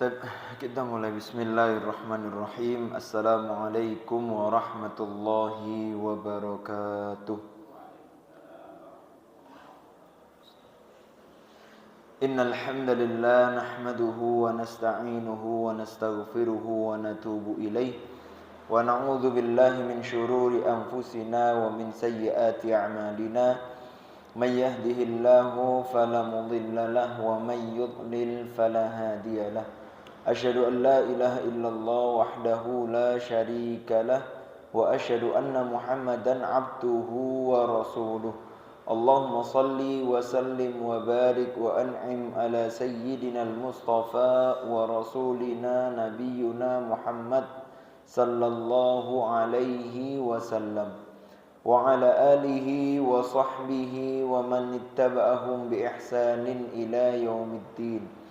Baik, kita mulai. Bismillahirrahmanirrahim. Assalamualaikum warahmatullahi wabarakatuh. Innal hamdalillah nahmaduhu wa nasta'inuhu wa nastaghfiruhu wa natubu ilaih wa na'udzu billahi min syururi anfusina wa min sayyiati a'malina. May yahdihillahu fala mudilla lahu wa may yudlil fala hadiyalah. Asyhadu an la ilaha illallah wahdahu la syarika lah wa asyhadu anna Muhammadan abduhu wa rasuluh. Allahumma salli wa sallim wa barik wa an'im ala sayyidina al-mustafa wa rasulina nabiyyuna Muhammad sallallahu alaihi wasallam wa ala alihi wa sahbihi wa man ittaba'ahum bi ihsanin ila yaumiddin.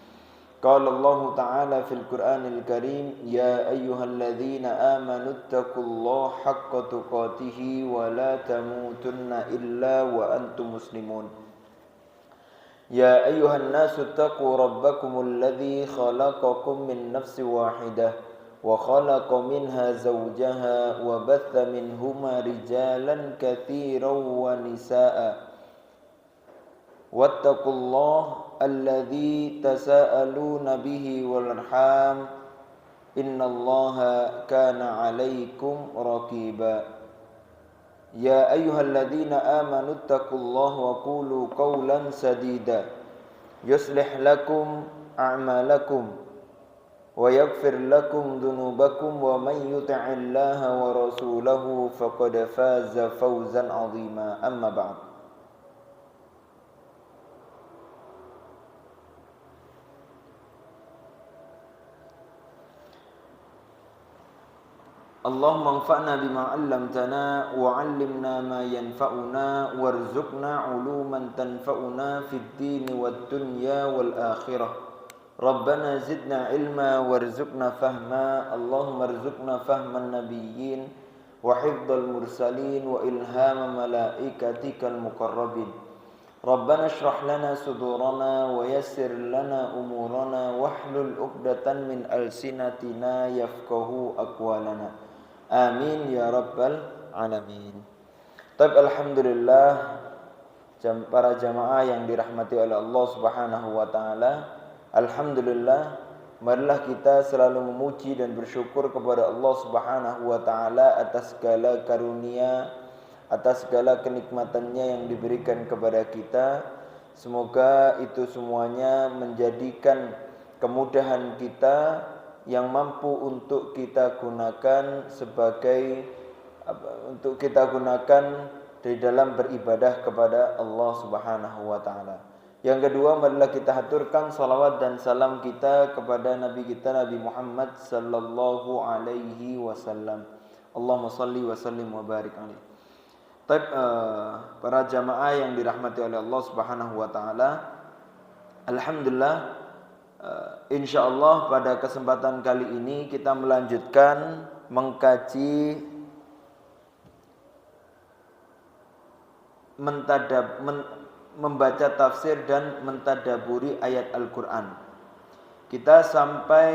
Qala Allah Ta'ala fil Qur'anil Karim, ya ayyuhalladzina amanu ittaqullaha haqqa tuqatih wa la tamutunna illa wa antum muslimun. Ya ayyuhan nasu ittaqu rabbakumul ladzi khalaqakum min nafsin wahidah wa khalaqa minha zawjaha wa batha minhuma rijalan katsiran wa nisaa'a. Wattaqullaha alladzi tasaaluna bihi wal arham innallaha kana 'alaikum raqiba. Ya ayyuhalladzina amanu ittaqullaha wa qulu qawlan sadida yuslih lakum a'malakum wa yaghfir lakum dhunubakum wa may yuti'illaha wa rasulahu faqad faza fawzan 'azima. Amma ba'd. Allahumma anfa'na bima 'allamtana wa 'allimna ma yanfa'una warzuqna 'uluman tanfa'una fid dini wad dunya wal akhirah. Rabbana zidna 'ilma warzuqna fahma. Allahumma arzuqna fahman nabiyyin wa hifdzal mursalin wa ilhama malaikatikal muqarrabin. Rabbana shrah lana sudurana wa yassir lana umurana wahlul 'uqdatan min alsinatina yafqahu aqwalana. Amin ya rabbal alamin. Taib, alhamdulillah para jamaah yang dirahmati oleh Allah Subhanahu wa taala. Alhamdulillah, marilah kita selalu memuji dan bersyukur kepada Allah Subhanahu wa taala atas segala karunia, atas segala kenikmatannya yang diberikan kepada kita. Semoga itu semuanya menjadikan kemudahan kita yang mampu untuk kita gunakan di dalam beribadah kepada Allah Subhanahu wa taala. Yang kedua, marilah kita haturkan salawat dan salam kita kepada Nabi kita Nabi Muhammad sallallahu alaihi wasallam. Allahumma salli wa sallim wa barik alaihi. Taib, para jamaah yang dirahmati oleh Allah Subhanahu wa taala. Alhamdulillah, insyaallah pada kesempatan kali ini kita melanjutkan mengkaji membaca tafsir dan mentadaburi ayat Al-Qur'an. Kita sampai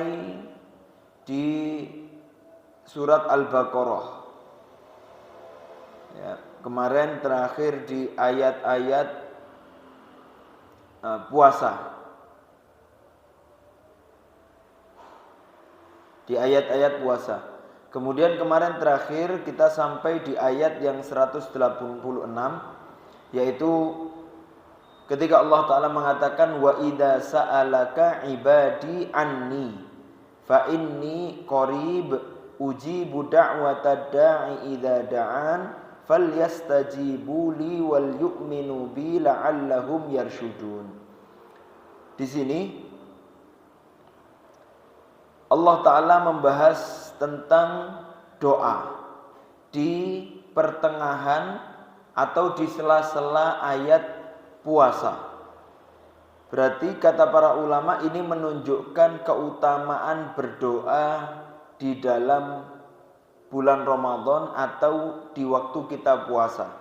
di surat Al-Baqarah. Ya, kemarin terakhir di ayat-ayat puasa. Di ayat-ayat puasa. Kemudian kemarin terakhir kita sampai di ayat yang 186, yaitu ketika Allah Ta'ala mengatakan wa idza sa'alaka ibadi anni fa inni qarib ujibu da'watad da'i idza da'an falyastajibu li wal yu'minu bi la'allahum yarshudun. Di sini Allah Ta'ala membahas tentang doa di pertengahan atau di sela-sela ayat puasa. Berarti kata para ulama ini menunjukkan keutamaan berdoa di dalam bulan Ramadan atau di waktu kita puasa.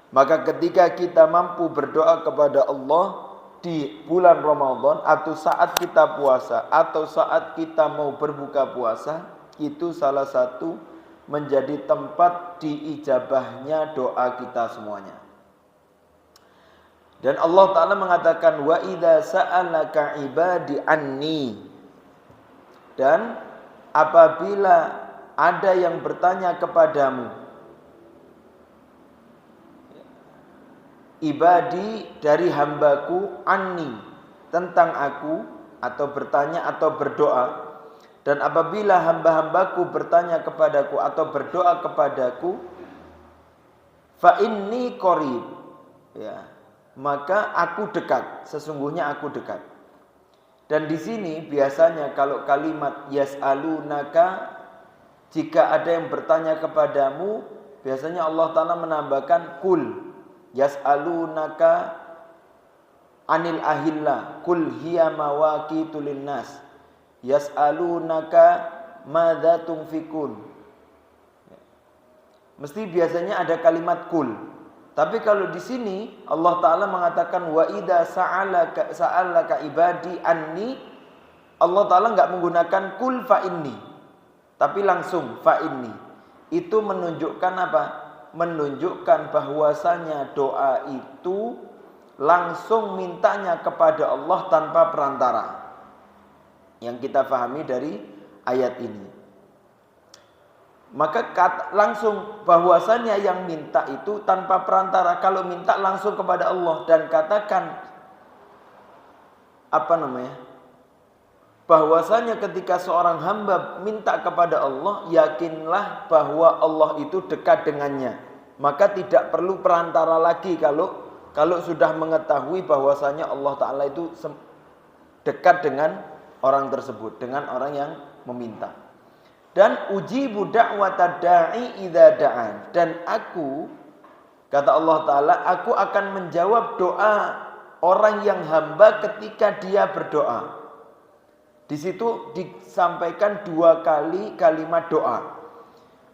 Maka ketika kita mampu berdoa kepada Allah, di bulan Ramadan atau saat kita puasa atau saat kita mau berbuka puasa, itu salah satu menjadi tempat diijabahnya doa kita semuanya. Dan Allah Ta'ala mengatakan wa idza sa'alaka ibadi anni, dan apabila ada yang bertanya kepadamu, ibadi dari hambaku, anni tentang aku, atau bertanya atau berdoa, dan apabila hamba-hambaku bertanya kepadaku atau berdoa kepadaku, fa inni qarib, ya, maka aku dekat, sesungguhnya aku dekat. Dan di sini biasanya kalau kalimat yas'alunaka, jika ada yang bertanya kepadamu, biasanya Allah Ta'ala menambahkan kul. Yas'alunaka anil ahilla kul hiya mawaqitu linnas. Yas'alunaka madza tunfikun. Mesti biasanya ada kalimat kul. Tapi kalau di sini Allah Ta'ala mengatakan wa idza sa'alaka ibadi anni, Allah Ta'ala enggak menggunakan kul fa inni, tapi langsung fa inni. Itu menunjukkan apa? Menunjukkan bahwasanya doa itu langsung mintanya kepada Allah tanpa perantara. Yang kita pahami dari ayat ini. Maka langsung bahwasanya yang minta itu tanpa perantara. Kalau minta langsung kepada Allah, dan katakan bahwasanya ketika seorang hamba minta kepada Allah, yakinlah bahwa Allah itu dekat dengannya. Maka tidak perlu perantara lagi kalau sudah mengetahui bahwasanya Allah Ta'ala itu dekat dengan orang tersebut, dengan orang yang meminta. Dan ujibu da'wata da'i idza da'an, dan aku, kata Allah Ta'ala, aku akan menjawab doa orang yang hamba ketika dia berdoa. Di situ disampaikan 2 kali kalimat doa.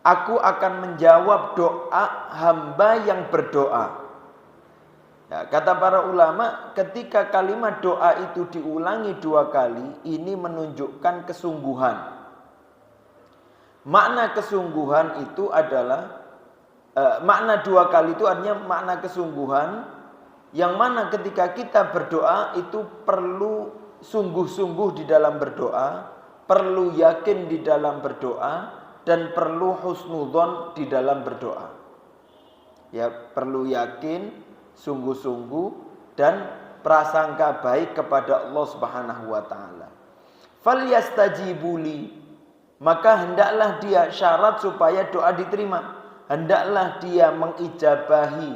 Aku akan menjawab doa hamba yang berdoa. Ya, kata para ulama, ketika kalimat doa itu diulangi 2 kali, ini menunjukkan kesungguhan. Makna kesungguhan itu adalah makna 2 kali itu artinya makna kesungguhan, yang mana ketika kita berdoa itu perlu sungguh-sungguh di dalam berdoa, perlu yakin di dalam berdoa, dan perlu husnudzon di dalam berdoa. Ya, perlu yakin, sungguh-sungguh, dan prasangka baik kepada Allah Subhanahu wa taala. Falyastajibuli, maka hendaklah dia, syarat supaya doa diterima, hendaklah dia mengijabahi,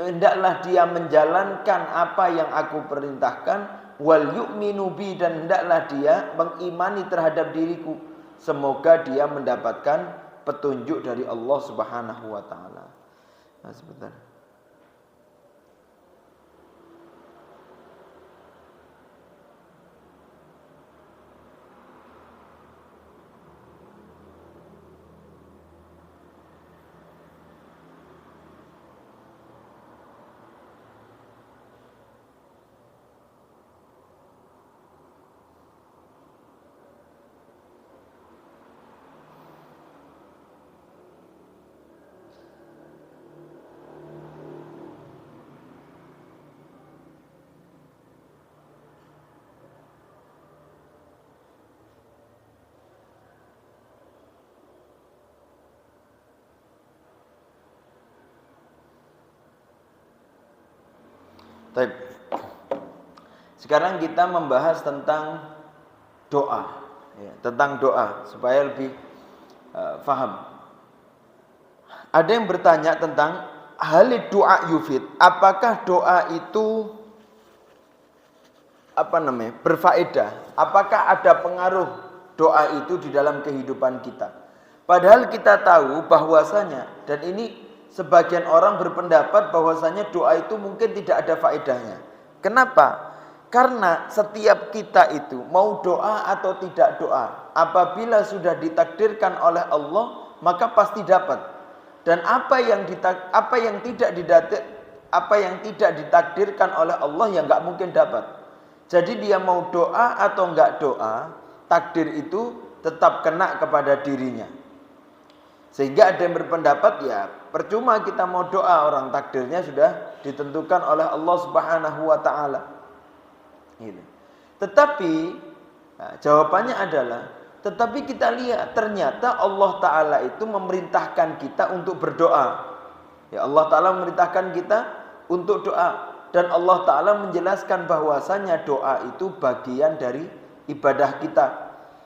hendaklah dia menjalankan apa yang aku perintahkan, wal yu'minu bi, dan hendaklah dia mengimani terhadap diriku, semoga dia mendapatkan petunjuk dari Allah Subhanahu wa taala. Nah, sebentar. Baik. Sekarang kita membahas tentang doa, ya, tentang doa supaya lebih faham. Ada yang bertanya tentang halid doa yufid, apakah doa itu berfaedah? Apakah ada pengaruh doa itu di dalam kehidupan kita? Padahal kita tahu bahwasanya, dan ini sebagian orang berpendapat bahwasanya doa itu mungkin tidak ada faedahnya. Kenapa? Karena setiap kita itu mau doa atau tidak doa, apabila sudah ditakdirkan oleh Allah, maka pasti dapat. Dan apa yang tidak apa yang tidak ditakdirkan oleh Allah yang nggak mungkin dapat. Jadi dia mau doa atau nggak doa, takdir itu tetap kena kepada dirinya. Sehingga ada yang berpendapat ya percuma kita mau doa, orang takdirnya sudah ditentukan oleh Allah Subhanahu wa taala. Gitu. Tetapi jawabannya adalah, tetapi kita lihat ternyata Allah taala itu memerintahkan kita untuk berdoa. Ya, Allah taala memerintahkan kita untuk doa, dan Allah taala menjelaskan bahwasanya doa itu bagian dari ibadah kita.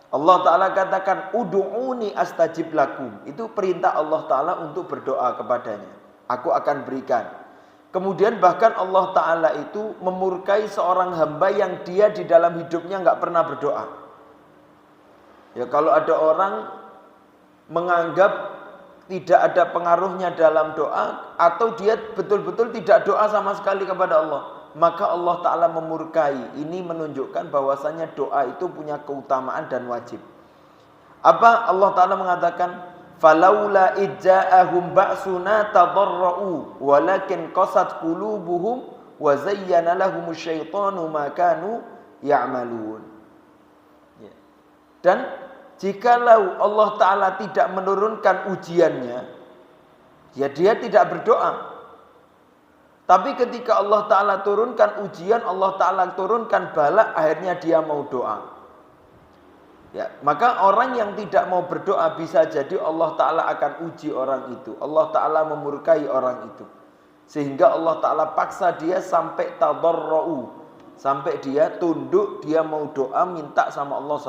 Allah Ta'ala katakan, Udu'uni astajib lakum. Itu perintah Allah Ta'ala untuk berdoa kepadanya. Aku akan berikan. Kemudian bahkan Allah Ta'ala itu memurkai seorang hamba yang dia di dalam hidupnya nggak pernah berdoa. Ya, kalau ada orang menganggap tidak ada pengaruhnya dalam doa, atau dia betul-betul tidak doa sama sekali kepada Allah, maka Allah Ta'ala memurkai. Ini menunjukkan bahwasanya doa itu punya keutamaan dan wajib. Apa Allah Ta'ala mengatakan? Falaula ijja'ahum ba'suna tadarra'u walakin qasat qulubuhum wa zayyana lahumus syaitanu ma kanu ya'malun. Dan jikalau Allah Ta'ala tidak menurunkan ujiannya, ya dia tidak berdoa. Tapi ketika Allah Ta'ala turunkan ujian, Allah Ta'ala turunkan bala, akhirnya dia mau doa. Ya, maka orang yang tidak mau berdoa bisa jadi Allah Ta'ala akan uji orang itu. Allah Ta'ala memurkai orang itu. Sehingga Allah Ta'ala paksa dia sampai tadarra'u. Sampai dia tunduk, dia mau doa, minta sama Allah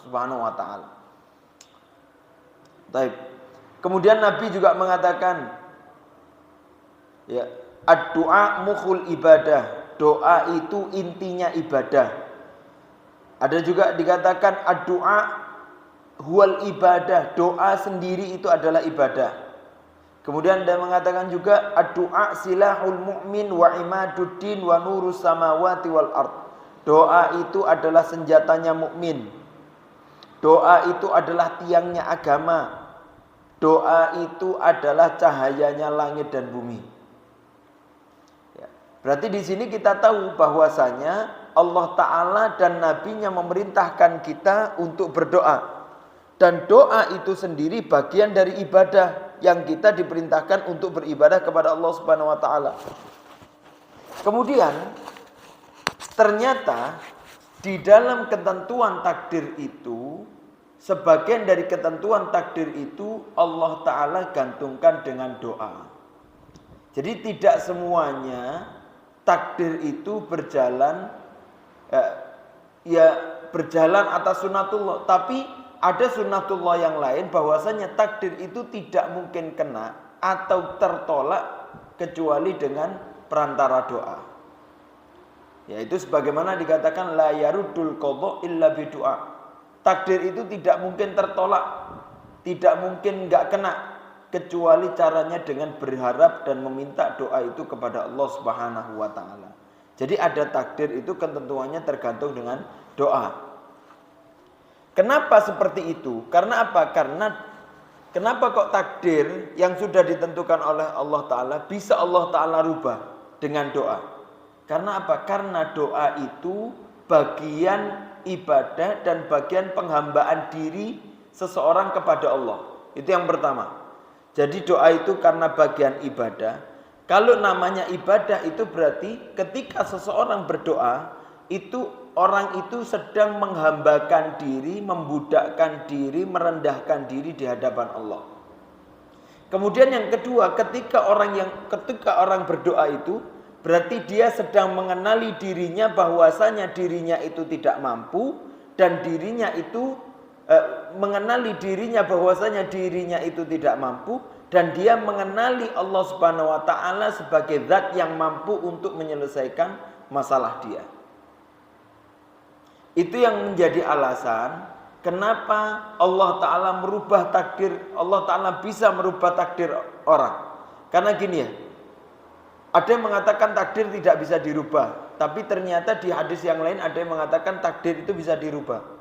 Subhanahu wa Ta'ala. Baik. Kemudian Nabi juga mengatakan, ya, ad-du'a mukhul ibadah. Doa itu intinya ibadah. Ada juga dikatakan ad-du'a huwal ibadah. Doa sendiri itu adalah ibadah. Kemudian dia mengatakan juga ad-du'a silahul mu'min wa imaduddin wa nurus samawati wal ard. Doa itu adalah senjatanya mukmin. Doa itu adalah tiangnya agama. Doa itu adalah cahayanya langit dan bumi. Berarti di sini kita tahu bahwasanya Allah Ta'ala dan Nabi-Nya memerintahkan kita untuk berdoa. Dan doa itu sendiri bagian dari ibadah yang kita diperintahkan untuk beribadah kepada Allah Subhanahu wa Ta'ala. Kemudian ternyata di dalam ketentuan takdir itu, sebagian dari ketentuan takdir itu Allah Ta'ala gantungkan dengan doa. Jadi tidak semuanya takdir itu berjalan berjalan atas sunatullah, tapi ada sunatullah yang lain bahwasanya takdir itu tidak mungkin kena atau tertolak kecuali dengan perantara doa. Yaitu sebagaimana dikatakan la yaruddul qadha illa bidu'a. Takdir itu tidak mungkin tertolak, tidak mungkin enggak kena kecuali caranya dengan berharap dan meminta doa itu kepada Allah Subhanahu wa Ta'ala. Jadi ada takdir itu ketentuannya tergantung dengan doa. Kenapa seperti itu? Karena apa? Kenapa kok takdir yang sudah ditentukan oleh Allah Ta'ala bisa Allah Ta'ala rubah dengan doa? Karena apa? Karena doa itu bagian ibadah dan bagian penghambaan diri seseorang kepada Allah. Itu yang pertama. Jadi doa itu karena bagian ibadah. Kalau namanya ibadah itu berarti ketika seseorang berdoa, itu orang itu sedang menghambakan diri, membudakkan diri, merendahkan diri di hadapan Allah. Kemudian yang kedua, ketika orang berdoa itu berarti dia sedang mengenali dirinya bahwasanya dirinya itu tidak mampu, dan dirinya itu mengenali dirinya bahwasanya dirinya itu tidak mampu, dan dia mengenali Allah Subhanahu wa Ta'ala sebagai zat yang mampu untuk menyelesaikan masalah dia. Itu yang menjadi alasan kenapa Allah Ta'ala merubah takdir, Allah Ta'ala bisa merubah takdir orang. Karena gini ya, ada yang mengatakan takdir tidak bisa dirubah, tapi ternyata di hadis yang lain ada yang mengatakan takdir itu bisa dirubah.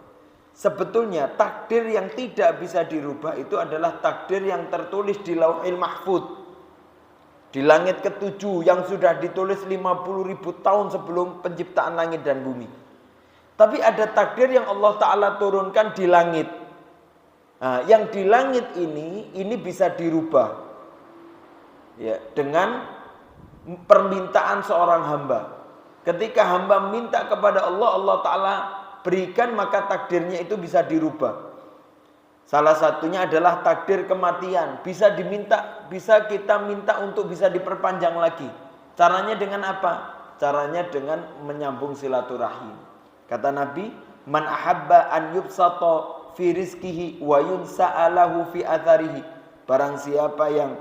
Sebetulnya takdir yang tidak bisa dirubah itu adalah takdir yang tertulis di Lauhil Mahfuz. Di langit ketujuh yang sudah ditulis 50.000 tahun sebelum penciptaan langit dan bumi. Tapi ada takdir yang Allah Ta'ala turunkan di langit. Nah, yang di langit ini bisa dirubah. Ya, dengan permintaan seorang hamba. Ketika hamba minta kepada Allah, Allah Ta'ala berikan, maka takdirnya itu bisa dirubah. Salah satunya adalah takdir kematian. Bisa kita minta untuk bisa diperpanjang lagi. Caranya dengan apa? Caranya dengan menyambung silaturahim. Kata Nabi, man ahabba an yubsata fi rizkihi wa yunsa'alahu fi atharihi. Barang siapa yang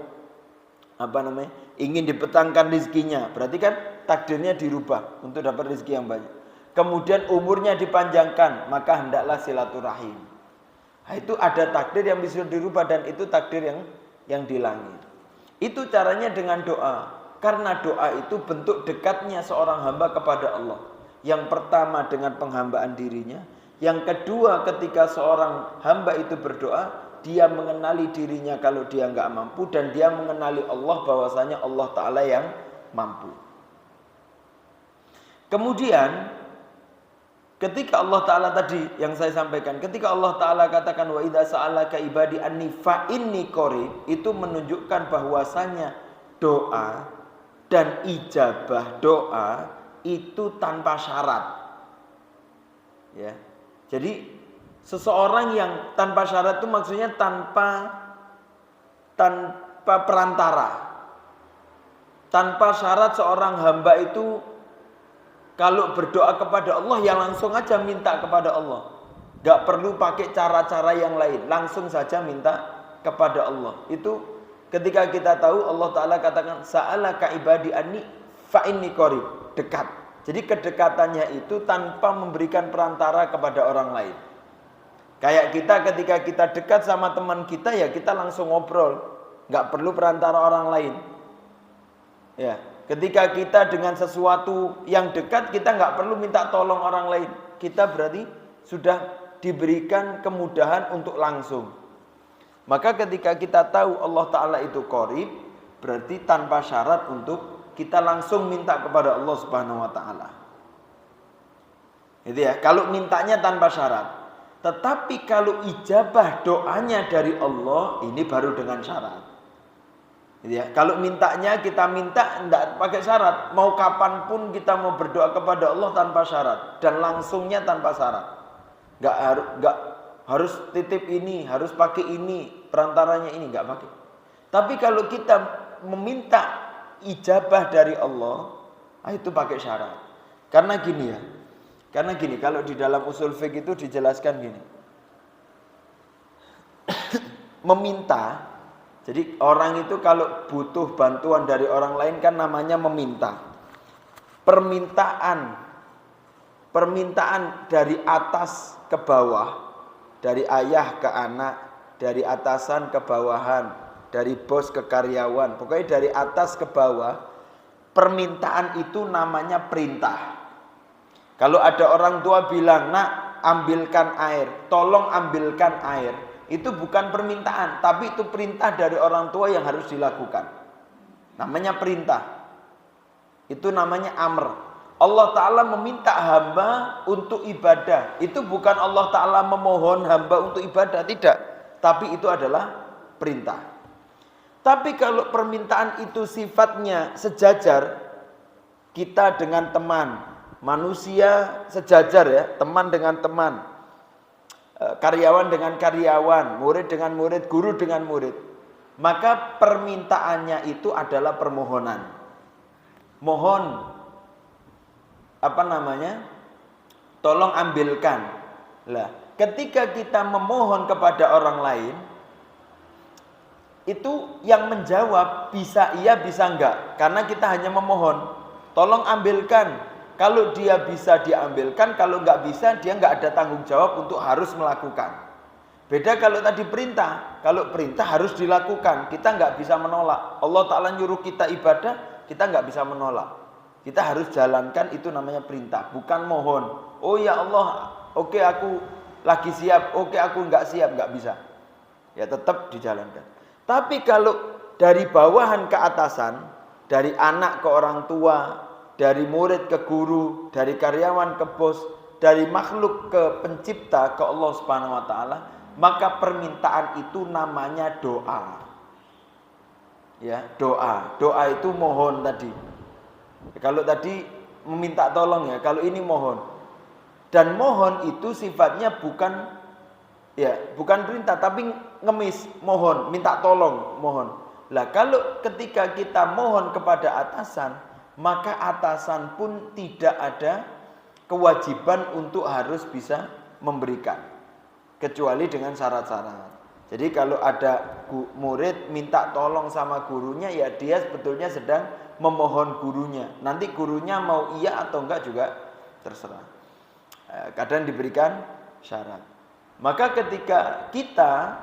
ingin dipetangkan rizkinya, berarti kan takdirnya dirubah untuk dapat rizki yang banyak. Kemudian umurnya dipanjangkan, maka hendaklah silaturahim. Nah, itu ada takdir yang bisa dirubah dan itu takdir yang di langit. Itu caranya dengan doa. Karena doa itu bentuk dekatnya seorang hamba kepada Allah. Yang pertama dengan penghambaan dirinya. Yang kedua ketika seorang hamba itu berdoa, dia mengenali dirinya kalau dia nggak mampu. Dan dia mengenali Allah bahwasanya Allah Ta'ala yang mampu. Kemudian ketika Allah Ta'ala tadi yang saya sampaikan, ketika Allah Ta'ala katakan wa idza sa'alaka ibadi anni fa inni qarib, itu menunjukkan bahwasanya doa dan ijabah doa itu tanpa syarat. Ya. Jadi seseorang yang tanpa syarat itu maksudnya tanpa perantara. Tanpa syarat seorang hamba itu kalau berdoa kepada Allah ya langsung aja minta kepada Allah. Gak perlu pakai cara-cara yang lain. Langsung saja minta kepada Allah. Itu ketika kita tahu Allah Ta'ala katakan sa'alaka ibadi anni fa inni qarib. Dekat. Jadi kedekatannya itu tanpa memberikan perantara kepada orang lain. Kayak kita ketika kita dekat sama teman kita ya kita langsung ngobrol. Gak perlu perantara orang lain. Ya. Ketika kita dengan sesuatu yang dekat, kita nggak perlu minta tolong orang lain. Kita berarti sudah diberikan kemudahan untuk langsung. Maka ketika kita tahu Allah Ta'ala itu qarib, berarti tanpa syarat untuk kita langsung minta kepada Allah Subhanahu Wa Ta'ala. Itu ya, kalau mintanya tanpa syarat. Tetapi kalau ijabah doanya dari Allah, ini baru dengan syarat. Ya, kalau mintanya kita minta tidak pakai syarat. Mau kapanpun kita mau berdoa kepada Allah tanpa syarat. Dan langsungnya tanpa syarat. Gak harus titip ini, harus pakai ini, perantaranya ini, gak pakai. Tapi kalau kita meminta ijabah dari Allah, itu pakai syarat. Karena gini ya. Karena gini, kalau di dalam usul fiqh itu dijelaskan gini. Meminta. Jadi orang itu kalau butuh bantuan dari orang lain kan namanya meminta. Permintaan dari atas ke bawah, dari ayah ke anak, dari atasan ke bawahan, dari bos ke karyawan, pokoknya dari atas ke bawah, permintaan itu namanya perintah. Kalau ada orang tua bilang, nak ambilkan air, tolong ambilkan air. Itu bukan permintaan, tapi itu perintah dari orang tua yang harus dilakukan. Namanya perintah. Itu namanya amr. Allah Ta'ala meminta hamba untuk ibadah. Itu bukan Allah Ta'ala memohon hamba untuk ibadah, tidak. Tapi itu adalah perintah. Tapi kalau permintaan itu sifatnya sejajar, kita dengan teman, manusia sejajar ya, teman dengan teman, karyawan dengan karyawan, murid dengan murid, guru dengan murid. Maka permintaannya itu adalah permohonan. Mohon tolong ambilkan. Lah, ketika kita memohon kepada orang lain, itu yang menjawab bisa iya bisa enggak. Karena kita hanya memohon, tolong ambilkan. Kalau dia bisa diambilkan, kalau nggak bisa dia nggak ada tanggung jawab untuk harus melakukan. Beda kalau tadi perintah. Kalau perintah harus dilakukan, kita nggak bisa menolak. Allah Ta'ala nyuruh kita ibadah, kita nggak bisa menolak. Kita harus jalankan, itu namanya perintah, bukan mohon. Oh ya Allah, oke aku lagi siap, oke aku nggak siap, nggak bisa. Ya tetap dijalankan. Tapi kalau dari bawahan ke atasan, dari anak ke orang tua, dari murid ke guru, dari karyawan ke bos, dari makhluk ke pencipta, ke Allah Subhanahu wa taala, maka permintaan itu namanya doa. Ya, doa. Doa itu mohon tadi. Kalau tadi meminta tolong ya, kalau ini mohon. Dan mohon itu sifatnya bukan perintah tapi ngemis, mohon, minta tolong, mohon. Lah kalau ketika kita mohon kepada atasan, maka atasan pun tidak ada kewajiban untuk harus bisa memberikan, kecuali dengan syarat-syarat. Jadi kalau ada murid minta tolong sama gurunya, ya dia sebetulnya sedang memohon gurunya. Nanti gurunya mau iya atau enggak juga terserah. Kadang diberikan syarat. Maka ketika kita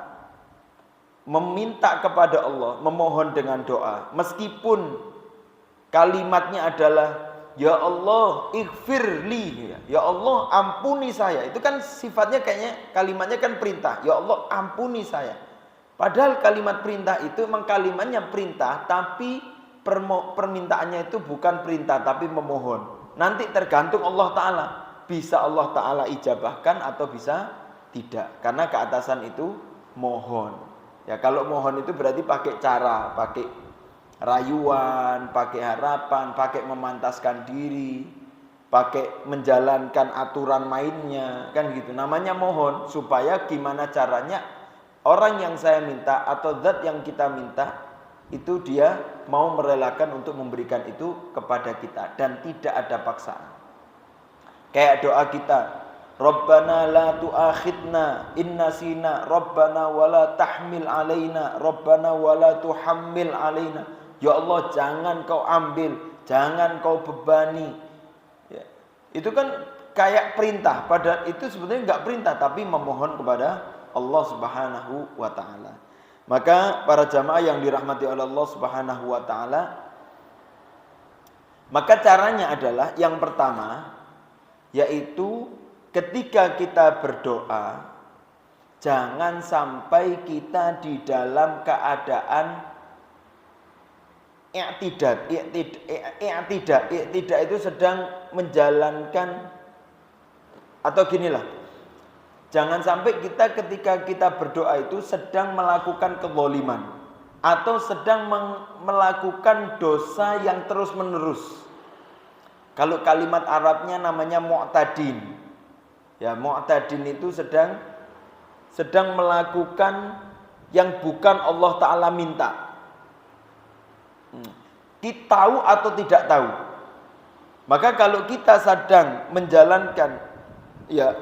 meminta kepada Allah, memohon dengan doa, meskipun kalimatnya adalah ya Allah ighfirli, ya Allah ampuni saya, itu kan sifatnya kayaknya kalimatnya kan perintah, ya Allah ampuni saya. Padahal kalimat perintah itu memang kalimatnya perintah, tapi permintaannya itu bukan perintah tapi memohon. Nanti tergantung Allah Ta'ala, bisa Allah Ta'ala ijabahkan atau bisa tidak, karena keatasan itu mohon. Ya kalau mohon itu berarti pakai cara, pakai rayuan, pakai harapan, pakai memantaskan diri, pakai menjalankan aturan mainnya, kan gitu. Namanya mohon, supaya gimana caranya orang yang saya minta atau zat yang kita minta itu dia mau merelakan untuk memberikan itu kepada kita dan tidak ada paksaan. Kayak doa kita, Rabbana la tu'akhidna in nasina, Rabbana wala tahmil alaina, Rabbana wala tuhammil alaina. Ya Allah, jangan kau ambil, jangan kau bebani. Ya. Itu kan kayak perintah, padahal itu sebenarnya enggak perintah tapi memohon kepada Allah Subhanahu wa taala. Maka para jamaah yang dirahmati oleh Allah Subhanahu wa taala, maka caranya adalah yang pertama yaitu ketika kita berdoa, jangan sampai kita di dalam keadaan i'tidad. I'tidad itu sedang menjalankan, atau ginilah, jangan sampai kita ketika kita berdoa itu sedang melakukan kezaliman atau sedang melakukan dosa yang terus menerus. Kalau kalimat Arabnya namanya mu'tadin. Ya, mu'tadin itu sedang melakukan yang bukan Allah Ta'ala minta. Kita tahu atau tidak tahu. Maka kalau kita sedang menjalankan,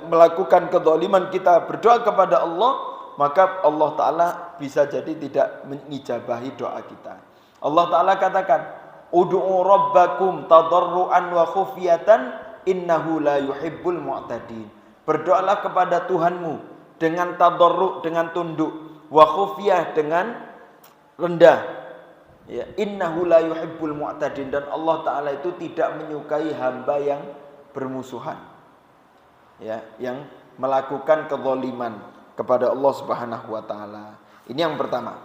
melakukan kezaliman, kita berdoa kepada Allah, maka Allah Ta'ala bisa jadi tidak mengijabahi doa kita. Allah Ta'ala katakan, Udu'u rabbakum tadarru'an wa khufyatan innahu la yuhibbul mu'tadin. Berdoalah kepada Tuhanmu dengan tadarru', dengan tunduk, wa khufyah, dengan rendah. Ya, innahu la yuhibbul mu'tadin, dan Allah Ta'ala itu tidak menyukai hamba yang bermusuhan. Ya, yang melakukan kezaliman kepada Allah Subhanahu wa taala. Ini yang pertama.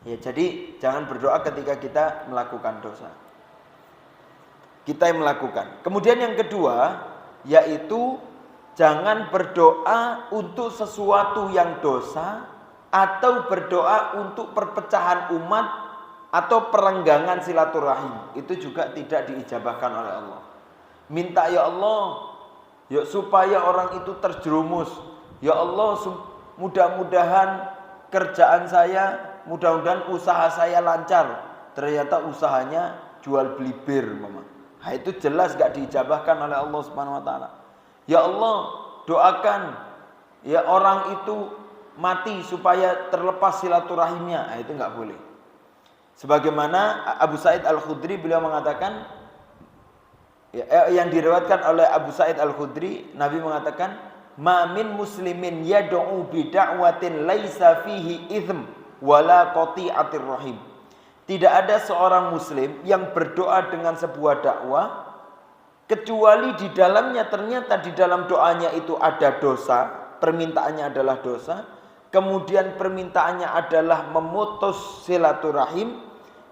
Ya, jadi jangan berdoa ketika kita melakukan dosa. Kita yang melakukan. Kemudian yang kedua, yaitu jangan berdoa untuk sesuatu yang dosa atau berdoa untuk perpecahan umat atau perenggangan silaturahim. Itu juga tidak diijabahkan oleh Allah. Minta ya Allah, ya supaya orang itu terjerumus. Ya Allah, mudah-mudahan kerjaan saya, mudah-mudahan usaha saya lancar. Ternyata usahanya jual beli bir, mama. Nah, itu jelas gak diijabahkan oleh Allah Subhanahu wa taala. Ya Allah, doakan ya orang itu mati supaya terlepas silaturahimnya. Nah, itu gak boleh. Sebagaimana Abu Sa'id Al-Khudri, beliau mengatakan, yang diriwayatkan oleh Abu Sa'id Al-Khudri, Nabi mengatakan, ma min muslimin yad'u bi da'watin laisa fihi itsm wala qati'atir rahim. Tidak ada seorang muslim yang berdoa dengan sebuah dakwah kecuali di dalamnya ternyata di dalam doanya itu ada dosa, permintaannya adalah dosa, kemudian permintaannya adalah memutus silaturahim,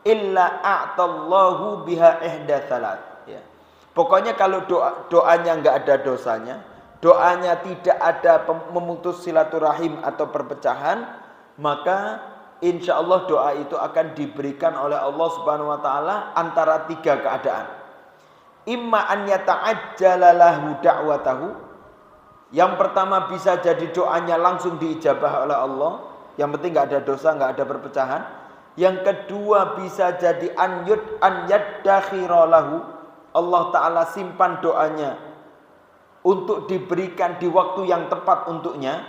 illa a'tallahu biha ihda tsalat. Ya. Pokoknya kalau doanya enggak ada dosanya, doanya tidak ada memutus silaturahim atau perpecahan, maka insya Allah doa itu akan diberikan oleh Allah Subhanahu wa taala antara 3 keadaan. Imma an yata'ajjala lahu da'watahu. Yang pertama bisa jadi doanya langsung diijabah oleh Allah. Yang penting enggak ada dosa, enggak ada perpecahan. Yang kedua bisa jadi an yaddakhira lahu. Allah taala simpan doanya untuk diberikan di waktu yang tepat untuknya.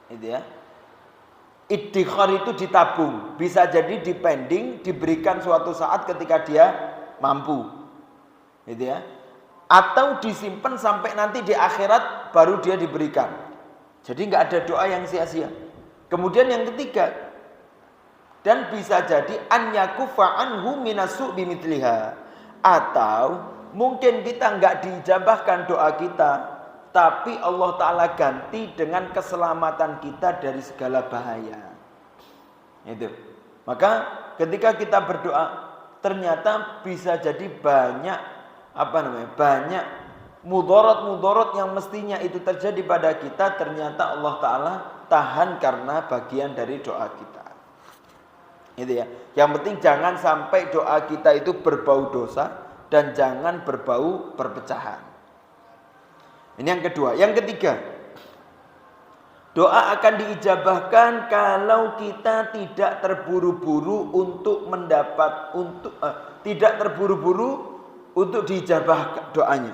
Itu ya. Iddikhar itu ditabung, bisa jadi dipending, diberikan suatu saat ketika dia mampu. Gitu ya. Atau disimpan sampai nanti di akhirat baru dia diberikan. Jadi enggak ada doa yang sia-sia. Kemudian yang ketiga, dan bisa jadi an yakufa anhu minasu bimithliha. Atau mungkin kita enggak diijabahkan doa kita, tapi Allah Ta'ala ganti dengan keselamatan kita dari segala bahaya. Itu. Maka ketika kita berdoa, ternyata bisa jadi banyak banyak mudarat-mudarat yang mestinya itu terjadi pada kita, ternyata Allah Ta'ala tahan karena bagian dari doa kita. Itu ya. Yang penting jangan sampai doa kita itu berbau dosa dan jangan berbau perpecahan. Ini yang kedua. Yang ketiga, doa akan diijabahkan kalau kita tidak terburu-buru untuk tidak terburu-buru untuk diijabah doanya.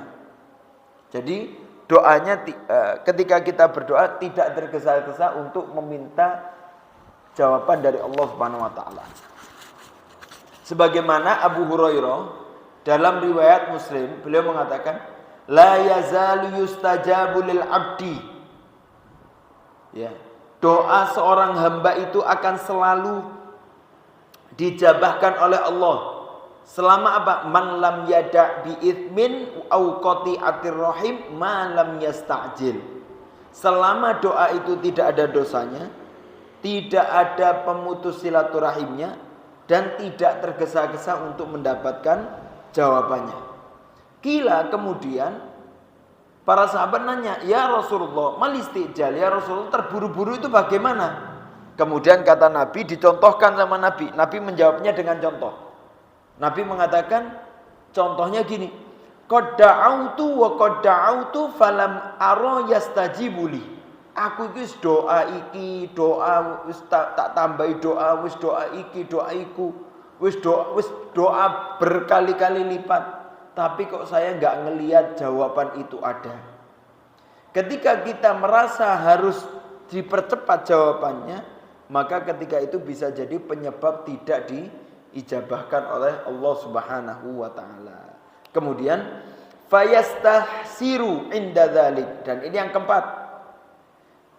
Jadi doanya ketika kita berdoa tidak tergesa-gesa untuk meminta jawaban dari Allah Subhanahu wa taala. Sebagaimana Abu Hurairah dalam riwayat Muslim, beliau mengatakan, la yazalu yustajabu lil abdi. Ya, doa seorang hamba itu akan selalu dijabahkan oleh Allah. Selama apa? Man lam yada bi itsmin au qati'atir rahim ma lam yasta'jil. Selama doa itu tidak ada dosanya, tidak ada pemutus silaturahimnya, dan tidak tergesa-gesa untuk mendapatkan jawabannya. Kila kemudian para sahabat nanya, ya Rasulullah, mal istijal, ya Rasulullah, terburu-buru itu bagaimana? Kemudian kata Nabi, dicontohkan sama Nabi. Nabi menjawabnya dengan contoh. Nabi mengatakan, contohnya gini, qad da'autu wa qad da'autu falam ara yastajibuli. Aku iki doa iki, doa wis tak tambahi doa, wis doa iki, doa iku, wis doa berkali-kali lipat, tapi kok saya enggak ngelihat jawaban itu ada. Ketika kita merasa harus dipercepat jawabannya, maka ketika itu bisa jadi penyebab tidak diijabahkan oleh Allah Subhanahu wa taala. Kemudian fayastahsiru inda dzalik, dan ini yang keempat.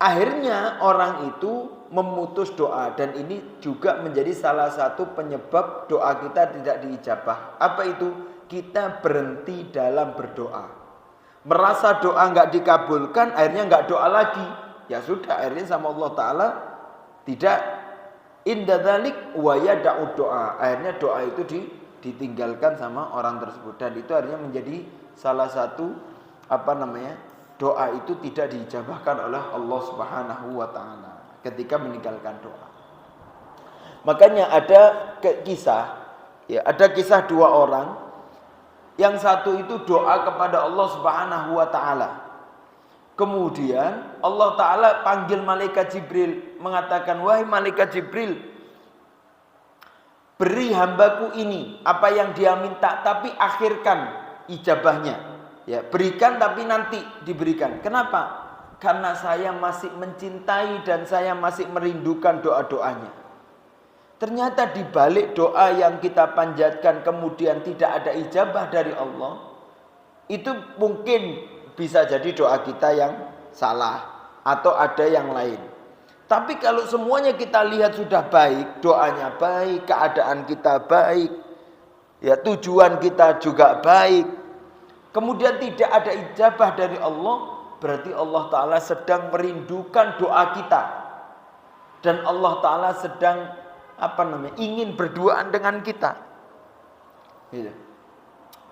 Akhirnya orang itu memutus doa, dan ini juga menjadi salah satu penyebab doa kita tidak diijabah. Apa itu? Kita berhenti dalam berdoa. Merasa doa enggak dikabulkan, akhirnya enggak doa lagi. Ya sudah, akhirnya sama Allah Ta'ala tidak inda dzalik wa yada'u doa. Akhirnya doa itu ditinggalkan sama orang tersebut, dan itu akhirnya menjadi salah satu doa itu tidak diijabahkan oleh Allah Subhanahu wa taala ketika meninggalkan doa. Makanya ada kisah dua orang. Yang satu itu doa kepada Allah Subhanahu wa taala. Kemudian Allah taala panggil malaikat Jibril, mengatakan, "Wahai malaikat Jibril, beri hambaku ini apa yang dia minta, tapi akhirkan ijabahnya." Ya, berikan tapi nanti diberikan. Kenapa? Karena saya masih mencintai dan saya masih merindukan doa-doanya. Ternyata di balik doa yang kita panjatkan kemudian tidak ada ijabah dari Allah, itu mungkin bisa jadi doa kita yang salah atau ada yang lain. Tapi kalau semuanya kita lihat sudah baik, doanya baik, keadaan kita baik, ya tujuan kita juga baik, kemudian tidak ada ijabah dari Allah, berarti Allah Ta'ala sedang merindukan doa kita. Dan Allah Ta'ala sedang ingin berduaan dengan kita. Gitu.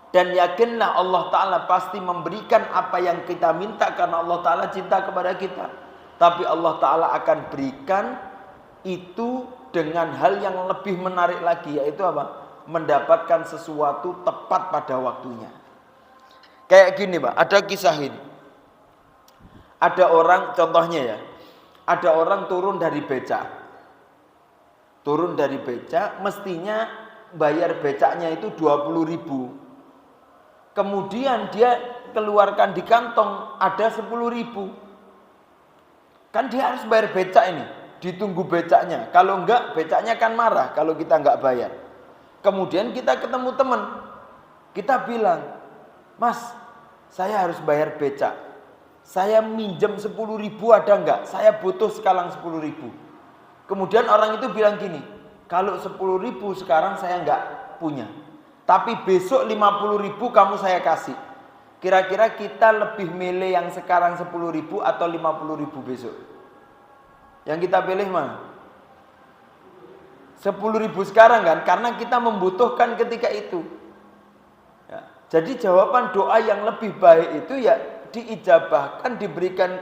Dan yakinlah Allah Ta'ala pasti memberikan apa yang kita minta, karena Allah Ta'ala cinta kepada kita. Tapi Allah Ta'ala akan berikan itu dengan hal yang lebih menarik lagi, yaitu apa? Mendapatkan sesuatu tepat pada waktunya. Kayak gini Pak, ada kisah ini. Ada orang, contohnya ya, ada orang turun dari becak. Turun dari becak, mestinya bayar becaknya itu 20.000. Kemudian dia keluarkan di kantong ada 10.000. Kan dia harus bayar becak ini, ditunggu becaknya. Kalau enggak, becaknya kan marah kalau kita enggak bayar. Kemudian kita ketemu teman, kita bilang, Mas, saya harus bayar becak. Saya minjem 10.000 ada enggak? Saya butuh sekarang 10.000. Kemudian orang itu bilang gini, kalau 10.000 sekarang saya enggak punya, tapi besok 50.000 kamu saya kasih. Kira-kira kita lebih milih yang sekarang 10.000 atau 50.000 besok? Yang kita pilih mana? 10.000 sekarang kan, karena kita membutuhkan ketika itu. Ya. Jadi jawaban doa yang lebih baik itu ya diijabahkan, diberikan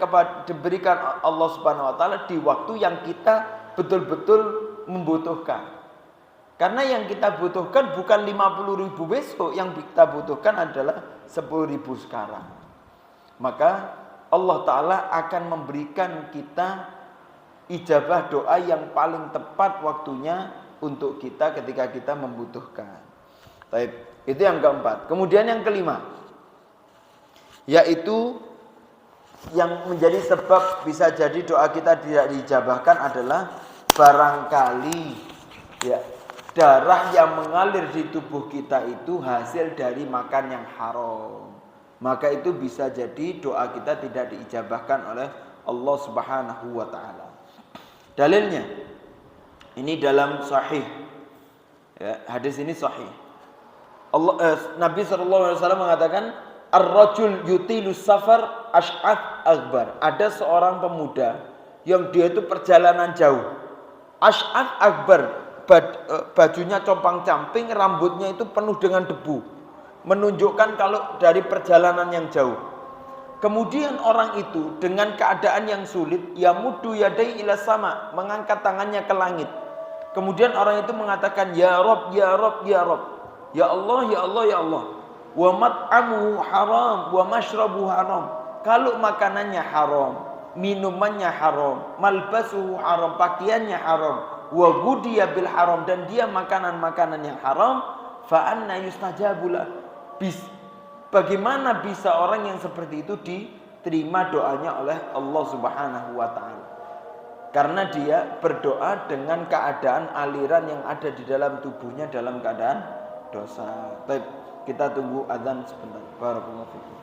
Allah Subhanahu wa taala di waktu yang kita betul-betul membutuhkan. Karena yang kita butuhkan bukan 50.000 besok, yang kita butuhkan adalah 10.000 sekarang. Maka Allah Ta'ala akan memberikan kita ijabah doa yang paling tepat waktunya untuk kita ketika kita membutuhkan. Baik, itu yang keempat. Kemudian yang kelima, yaitu yang menjadi sebab bisa jadi doa kita tidak dijabahkan adalah barangkali ya, darah yang mengalir di tubuh kita itu hasil dari makan yang haram. Maka itu bisa jadi doa kita tidak diijabahkan oleh Allah Subhanahu wa taala. Dalilnya ini dalam sahih. Ya, hadis ini sahih. Nabi SAW mengatakan, ar-rajul yutilus safar ash'ath akbar. Ada seorang pemuda yang dia itu perjalanan jauh. Ash'ath akbar, bajunya compang-camping, rambutnya itu penuh dengan debu, menunjukkan kalau dari perjalanan yang jauh. Kemudian orang itu dengan keadaan yang sulit, yamuddu yadai ila sama, mengangkat tangannya ke langit. Kemudian orang itu mengatakan, ya Rob, ya Rob, ya Rob, ya Allah, ya Allah, ya Allah. Wa mat'amuhu haram, wa mashrabuhu haram. Kalau makanannya haram, minumannya haram, malbasuhu haram, pakaiannya haram, wa gudiya bil haram, dan dia makanan-makanan yang haram, fa anna yustajabula. Bagaimana bisa orang yang seperti itu diterima doanya oleh Allah Subhanahu wa taala? Karena dia berdoa dengan keadaan aliran yang ada di dalam tubuhnya dalam keadaan dosa. Baik, kita tunggu azan sebentar. Barakallahu fikum.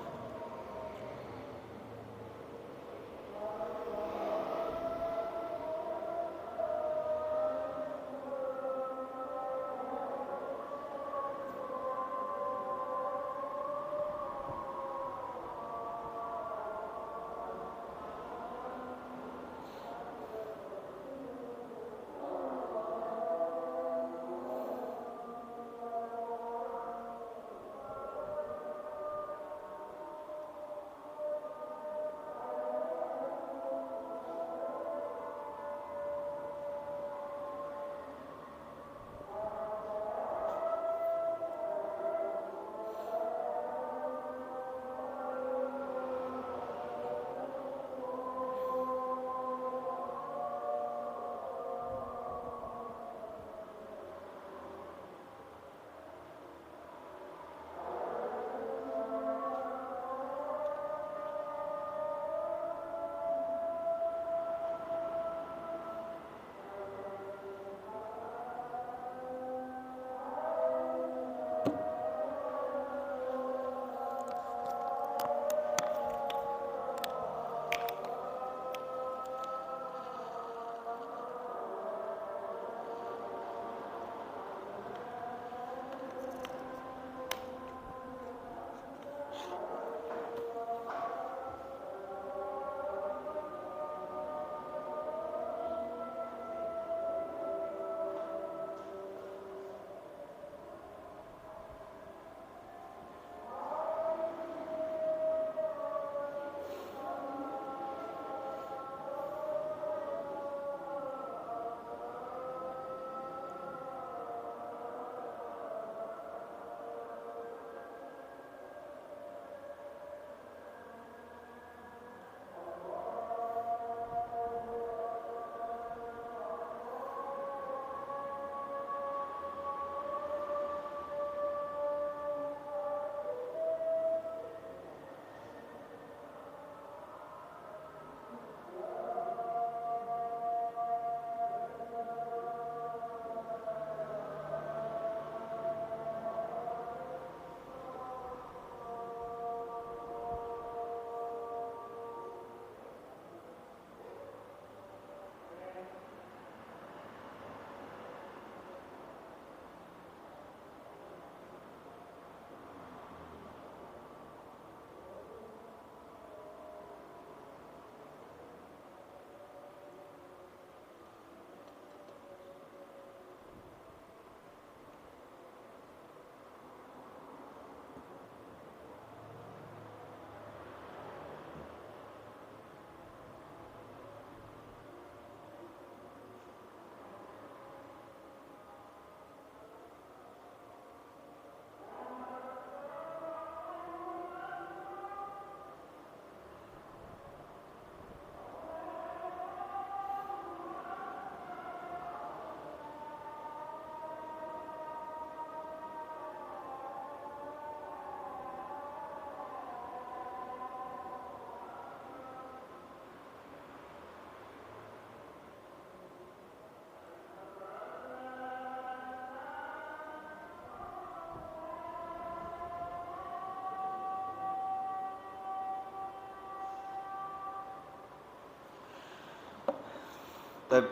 Baik,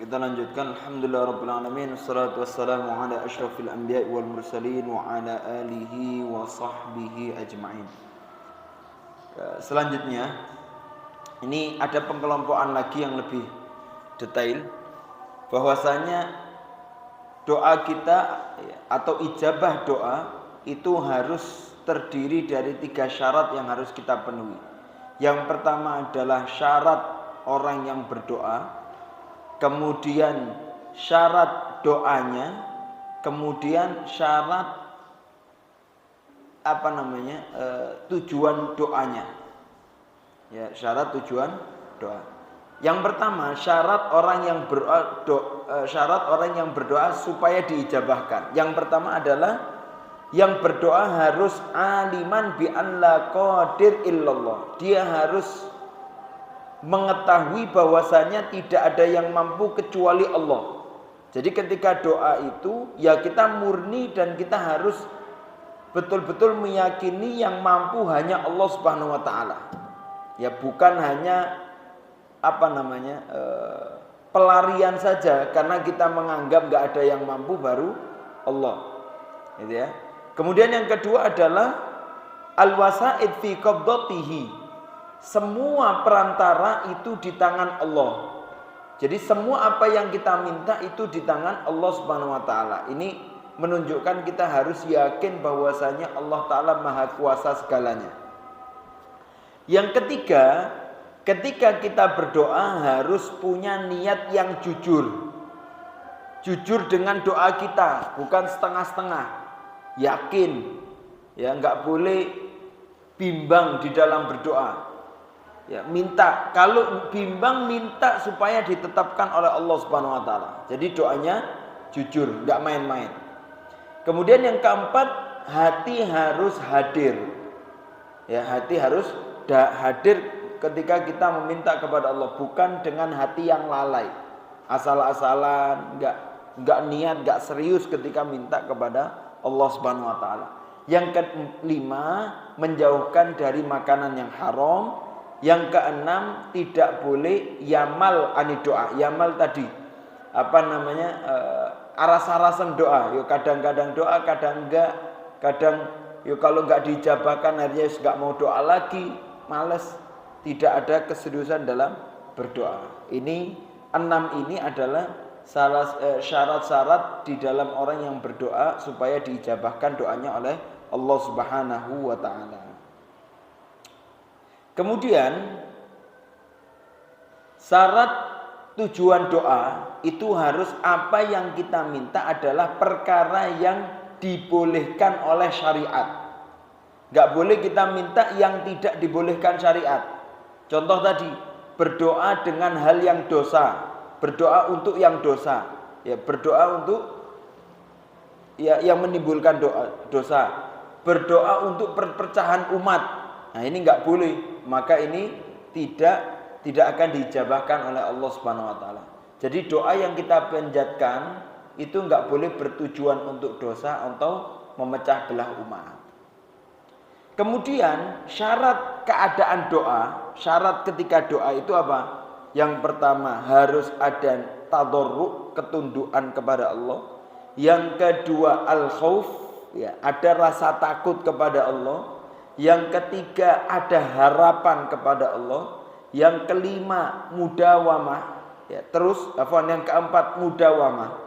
kita lanjutkan. Alhamdulillah rabbil alamin, wassalatu wassalamu ala asyrafil anbiya'i wal mursalin wa ala alihi wa sahbihi ajma'in. Selanjutnya, ini ada pengelompokan lagi yang lebih detail, bahwasanya doa kita atau ijabah doa itu harus terdiri dari 3 syarat yang harus kita penuhi. Yang pertama adalah syarat orang yang berdoa, kemudian syarat doanya, kemudian syarat tujuan doanya. Ya, syarat tujuan doa. Yang pertama, syarat orang yang berdoa supaya diijabahkan. Yang pertama adalah yang berdoa harus aliman bi an la qadir illallah. Dia harus mengetahui bahwasanya tidak ada yang mampu kecuali Allah. Jadi ketika doa itu ya kita murni dan kita harus betul-betul meyakini yang mampu hanya Allah Subhanahu wa taala. Ya bukan hanya pelarian saja karena kita menganggap enggak ada yang mampu baru Allah. Gitu ya. Kemudian yang kedua adalah al-wasaid fi qabdatihi. Semua perantara itu di tangan Allah. Jadi semua apa yang kita minta itu di tangan Allah Subhanahu wa taala. Ini menunjukkan kita harus yakin bahwasanya Allah taala Maha Kuasa segalanya. Yang ketiga, ketika kita berdoa harus punya niat yang jujur. Jujur dengan doa kita, bukan setengah-setengah. Yakin. Ya, enggak boleh bimbang di dalam berdoa. Ya, minta, kalau bimbang minta supaya ditetapkan oleh Allah Subhanahu wa taala. Jadi doanya jujur, enggak main-main. Kemudian yang keempat, hati harus hadir. Ya, hati harus hadir ketika kita meminta kepada Allah, bukan dengan hati yang lalai. Asal-asalan, enggak niat, enggak serius ketika minta kepada Allah Subhanahu wa taala. Yang kelima, menjauhkan dari makanan yang haram. Yang keenam, tidak boleh yamal ani doa. Yamal tadi aras-arasan doa. Yo kadang-kadang doa, kadang enggak. Kadang yo kalau enggak dijabahkan akhirnya enggak mau doa lagi, malas. Tidak ada keseriusan dalam berdoa. Ini 6 ini adalah syarat-syarat di dalam orang yang berdoa supaya diijabahkan doanya oleh Allah Subhanahu wa taala. Kemudian syarat tujuan doa itu harus apa yang kita minta adalah perkara yang dibolehkan oleh syariat. Gak boleh kita minta yang tidak dibolehkan syariat. Contoh tadi, berdoa dengan hal yang dosa, berdoa untuk yang dosa, ya berdoa untuk yang menimbulkan dosa, berdoa untuk perpecahan umat. Nah ini nggak boleh, maka ini tidak akan dijabahkan oleh Allah Subhanahu wa taala. Jadi doa yang kita panjatkan itu nggak boleh bertujuan untuk dosa atau memecah belah umat. Kemudian syarat keadaan doa, syarat ketika doa itu apa? Yang pertama harus ada tadarruk, ketundukan kepada Allah. Yang kedua al-khauf, ya, ada rasa takut kepada Allah. Yang ketiga ada harapan kepada Allah. Yang kelima mudawamah, ya, terus yang keempat mudawamah.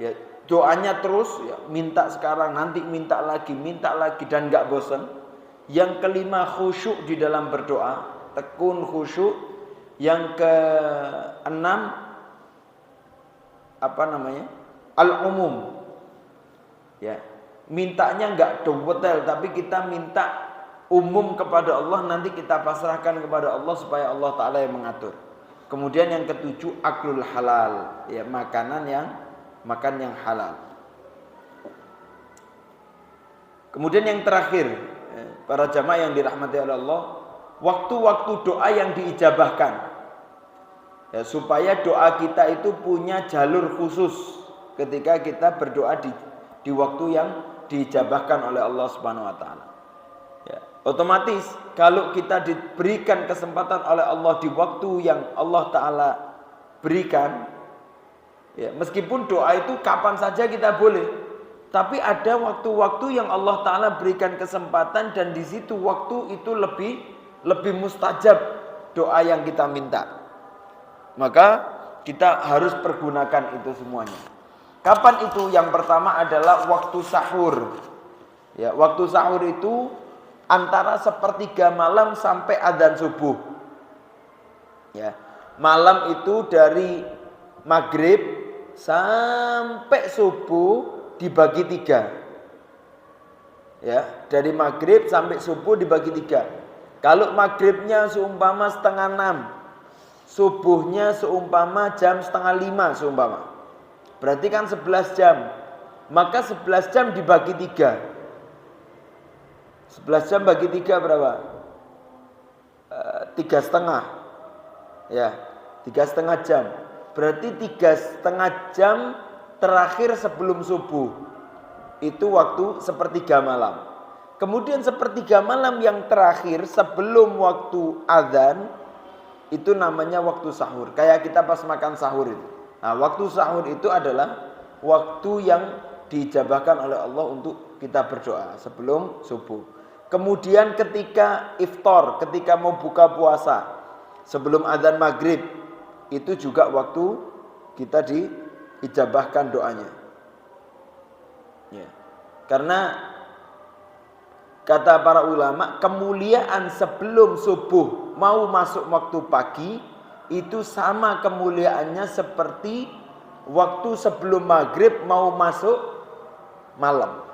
Ya, doanya terus, ya, minta sekarang, nanti minta lagi dan enggak bosan. Yang kelima khusyuk di dalam berdoa, tekun khusyuk. Yang keenam al-umum. Ya, mintanya enggak detail tapi kita minta umum kepada Allah, nanti kita pasrahkan kepada Allah supaya Allah taala yang mengatur. Kemudian yang ketujuh aklul halal, ya, makan yang halal. Kemudian yang terakhir, para jamaah yang dirahmati oleh Allah, waktu-waktu doa yang diijabahkan, ya, supaya doa kita itu punya jalur khusus ketika kita berdoa di waktu yang diijabahkan oleh Allah Subhanahu wa taala. Ya, otomatis kalau kita diberikan kesempatan oleh Allah di waktu yang Allah taala berikan. Ya, meskipun doa itu kapan saja kita boleh, tapi ada waktu-waktu yang Allah Ta'ala berikan kesempatan dan di situ waktu itu lebih mustajab doa yang kita minta. Maka kita harus pergunakan itu semuanya. Kapan itu? Yang pertama adalah waktu sahur. Ya, waktu sahur itu antara 1/3 malam sampai adzan subuh. Ya, malam itu dari maghrib sampai subuh dibagi 3. Ya, dari maghrib sampai subuh dibagi 3. Kalau maghribnya seumpama 5:30, subuhnya seumpama jam 4:30 seumpama. Berarti kan 11 jam. Maka 11 jam dibagi 3. 11 jam bagi 3 berapa? 3,5. Ya, 3,5 jam. Berarti 3,5 jam terakhir sebelum subuh. Itu waktu 1/3 malam. Kemudian 1/3 malam yang terakhir sebelum waktu azan itu namanya waktu sahur. Kayak kita pas makan sahur itu. Nah, waktu sahur itu adalah waktu yang diijabahkan oleh Allah untuk kita berdoa sebelum subuh. Kemudian ketika iftar, ketika mau buka puasa sebelum adzan maghrib, itu juga waktu kita diijabahkan doanya. Ya. Karena kata para ulama, kemuliaan sebelum subuh mau masuk waktu pagi itu sama kemuliaannya seperti waktu sebelum maghrib mau masuk malam.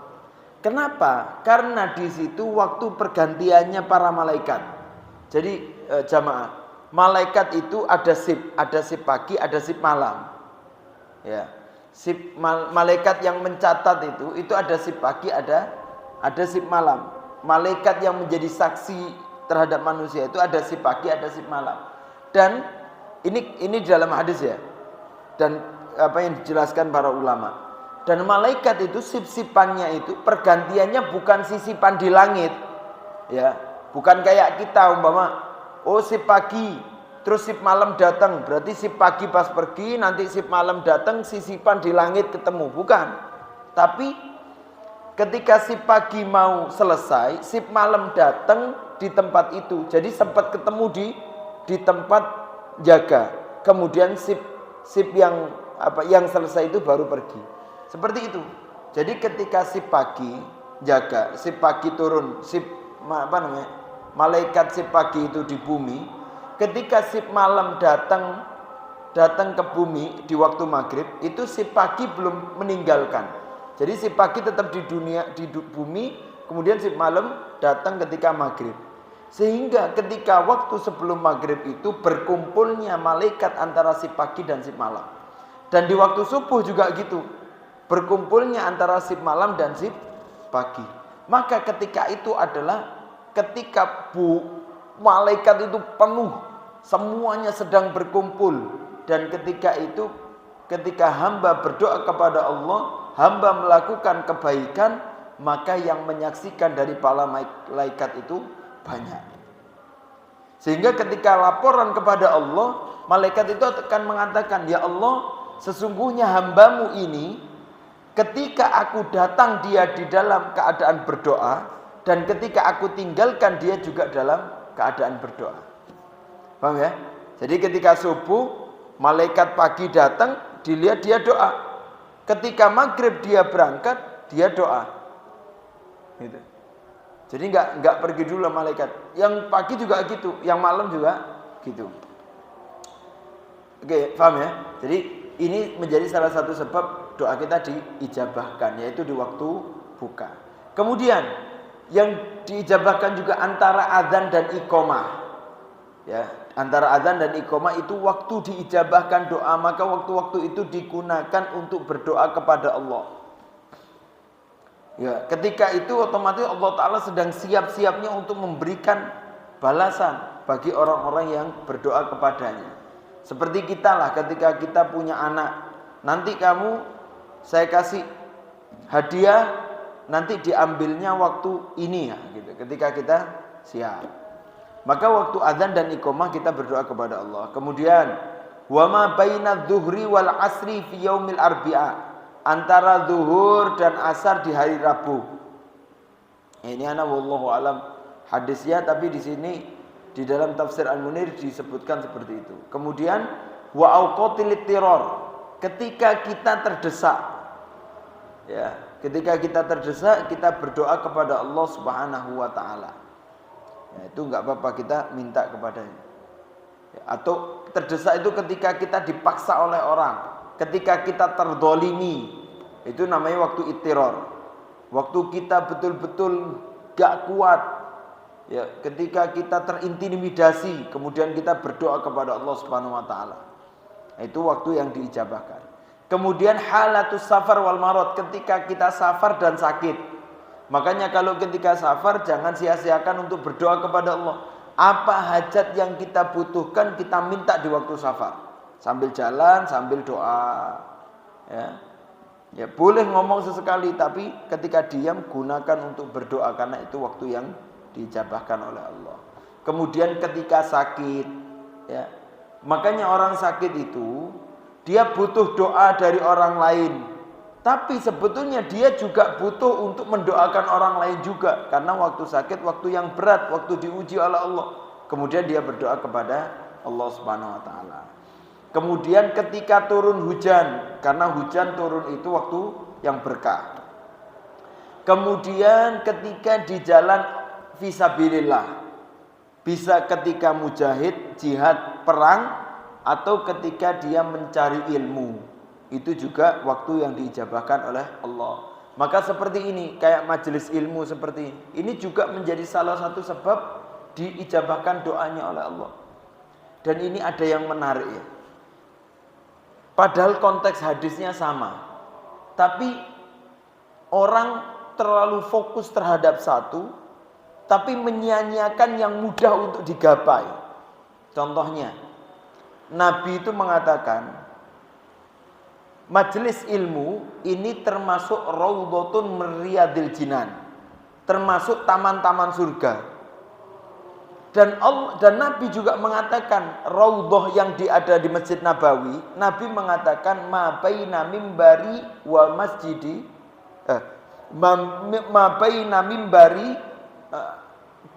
Kenapa? Karena di situ waktu pergantiannya para malaikat. Jadi jamaah, malaikat itu ada sip pagi, ada sip malam. Ya, malaikat yang mencatat itu ada sip pagi, ada sip malam. Malaikat yang menjadi saksi terhadap manusia itu ada sip pagi, ada sip malam. Dan ini dalam hadis ya. Dan apa yang dijelaskan para ulama. Dan malaikat itu sip-sipannya itu pergantiannya bukan sisipan di langit. Ya, bukan kayak kita umpama sip pagi terus sip malam datang, berarti sip pagi pas pergi, nanti sip malam datang, sisipan di langit ketemu, bukan. Tapi ketika sip pagi mau selesai, sip malam datang di tempat itu. Jadi sempat ketemu di tempat jaga. Kemudian sip yang selesai itu baru pergi. Seperti itu. Jadi ketika sip pagi jaga, sip pagi turun, malaikat sip pagi itu di bumi. Ketika sip malam datang ke bumi di waktu maghrib, itu sip pagi belum meninggalkan. Jadi sip pagi tetap di bumi, kemudian sip malam datang ketika maghrib. Sehingga ketika waktu sebelum maghrib itu berkumpulnya malaikat antara sip pagi dan sip malam. Dan di waktu subuh juga gitu, berkumpulnya antara sip malam dan sip pagi. Maka ketika itu adalah ketika malaikat itu penuh, semuanya sedang berkumpul. Dan ketika itu, ketika hamba berdoa kepada Allah, hamba melakukan kebaikan, maka yang menyaksikan dari para malaikat itu banyak. Sehingga ketika laporan kepada Allah, malaikat itu akan mengatakan, ya Allah, sesungguhnya hambamu ini ketika aku datang dia di dalam keadaan berdoa, dan ketika aku tinggalkan dia juga dalam keadaan berdoa. Paham ya? Jadi ketika subuh malaikat pagi datang, dilihat dia doa. Ketika maghrib dia berangkat, dia doa. Gitu. Jadi enggak pergi dulu malaikat. Yang pagi juga gitu, yang malam juga gitu. Oke, paham ya? Jadi ini menjadi salah satu sebab doa kita diijabahkan, yaitu di waktu buka. Kemudian yang diijabahkan juga antara azan dan iqamah. Ya, antara azan dan iqamah itu waktu diijabahkan doa, maka waktu-waktu itu digunakan untuk berdoa kepada Allah. Ya, ketika itu otomatis Allah Ta'ala sedang siap-siapnya untuk memberikan balasan bagi orang-orang yang berdoa kepadanya. Seperti kita lah, ketika kita punya anak, nanti saya kasih hadiah, nanti diambilnya waktu ini ya, gitu. Ketika kita siap, maka waktu azan dan iqamah kita berdoa kepada Allah. Kemudian Wa ma baina dzuhri wal asri fi yaumil arbi'a, antara zuhur dan asar di hari Rabu. Ini ana wallahu alam hadisnya, tapi di sini di dalam tafsir Al-Munir disebutkan seperti itu. Kemudian wa auqatil tiror, ketika kita terdesak. Ya, ketika kita terdesak kita berdoa kepada Allah Subhanahu wa taala. Ya, itu enggak apa-apa kita minta kepadanya. Ya, atau terdesak itu ketika kita dipaksa oleh orang, ketika kita terdolimi, itu namanya waktu ittiror. Waktu kita betul-betul gak kuat, ya, ketika kita terintimidasi, kemudian kita berdoa kepada Allah Subhanahu wa taala. Itu waktu yang diijabahkan. Kemudian halatus safar wal marad, ketika kita safar dan sakit. Makanya kalau ketika safar jangan sia-siakan untuk berdoa kepada Allah. Apa hajat yang kita butuhkan kita minta di waktu safar, sambil jalan, sambil doa. Ya, boleh ngomong sesekali, tapi ketika diam gunakan untuk berdoa, karena itu waktu yang diijabahkan oleh Allah. Kemudian ketika sakit, ya, makanya orang sakit itu dia butuh doa dari orang lain, tapi sebetulnya dia juga butuh untuk mendoakan orang lain juga, karena waktu sakit, waktu yang berat, waktu diuji oleh Allah, kemudian dia berdoa kepada Allah Subhanahu wa taala. Kemudian ketika turun hujan, karena hujan turun itu waktu yang berkah. Kemudian ketika di jalan fisabilillah, bisa ketika mujahid, jihad, perang, atau ketika dia mencari ilmu, itu juga waktu yang diijabahkan oleh Allah. Maka seperti ini, kayak majelis ilmu seperti ini juga menjadi salah satu sebab diijabahkan doanya oleh Allah. Dan ini ada yang menarik ya. Padahal konteks hadisnya sama, tapi orang terlalu fokus terhadap satu, tapi menyia-nyiakan yang mudah untuk digapai. Contohnya, Nabi itu mengatakan, majelis ilmu ini termasuk raudhatun min riyadil jinan, termasuk taman-taman surga. Dan Nabi juga mengatakan raudhah yang ada di Masjid Nabawi, Nabi mengatakan ma baina mimbari wa masjidi, ma baina mimbari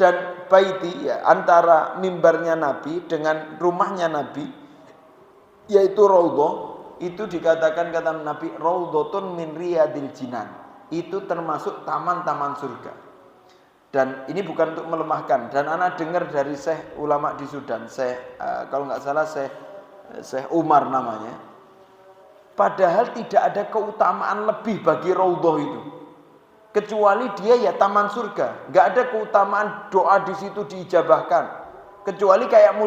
dan baiti, ya, antara mimbarnya Nabi dengan rumahnya Nabi, yaitu raudhah, itu dikatakan kata Nabi raudhatun min riyadil jinan, itu termasuk taman-taman surga. Dan ini bukan untuk melemahkan. Dan anak dengar dari Syekh ulama di Sudan, Syekh kalau nggak salah Syekh Umar namanya. Padahal tidak ada keutamaan lebih bagi raudhah itu, kecuali dia ya taman surga. Nggak ada keutamaan doa di situ diijabahkan, kecuali kayak